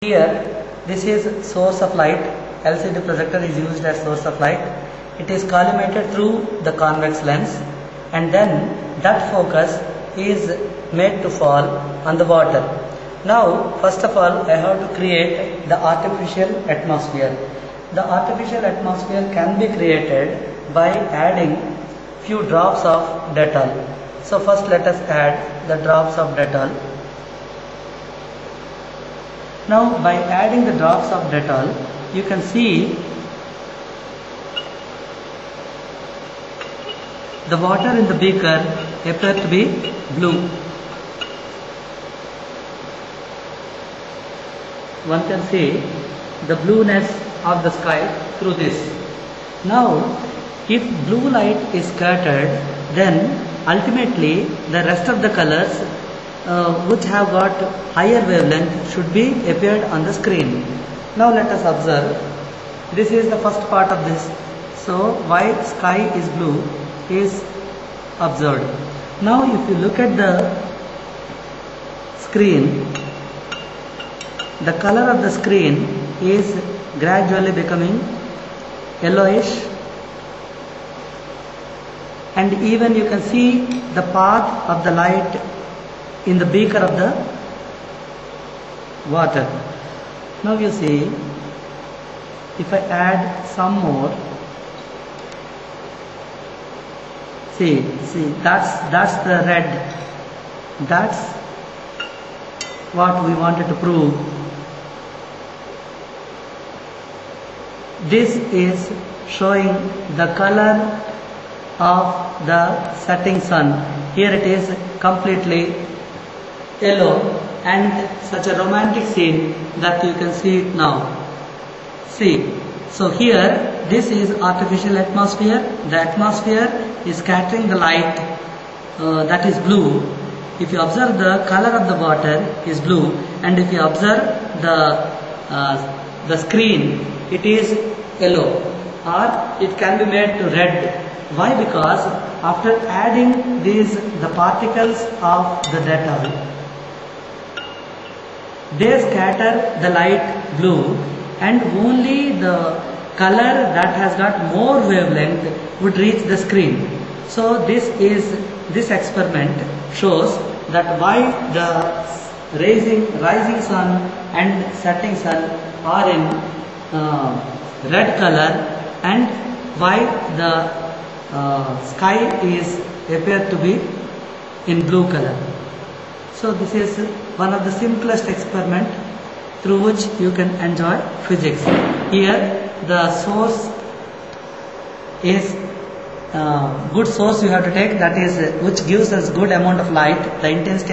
Here, this is source of light. LCD projector is used as source of light. It is collimated through the convex lens, and then that focus is made to fall on the water. Now, first of all, I have to create the artificial atmosphere. The artificial atmosphere can be created by adding few drops of Dettol. So first let us add the drops of Dettol. Now by adding the drops of Dettol, you can see the water in the beaker appear to be blue. One can see the blueness of the sky through this. Now if blue light is scattered, then ultimately the rest of the colors which have got higher wavelength should be appeared on the screen. Now let us observe. This is the first part of this. So why sky is blue is observed. Now if you look at the screen, the color of the screen is gradually becoming yellowish, and even you can see the path of the light in the beaker of the water. Now you see, if I add some more, see that's the red. That's what we wanted to prove. This is showing the color of the setting sun. Here it is completely yellow, and such a romantic scene that you can see it now. See, so here this is artificial atmosphere. The atmosphere is scattering the light that is blue. If you observe, the color of the water is blue, and if you observe the screen, it is yellow, or it can be made to red. Why? Because after adding the particles of the Dettol, they scatter the light blue, and only the color that has got more wavelength would reach the screen. So this experiment shows that why the rising sun and setting sun are in red color, and why the sky is appeared to be in blue color. So this is one of the simplest experiment through which you can enjoy physics. Here the source is good source you have to take, that is which gives us good amount of light. The intensity of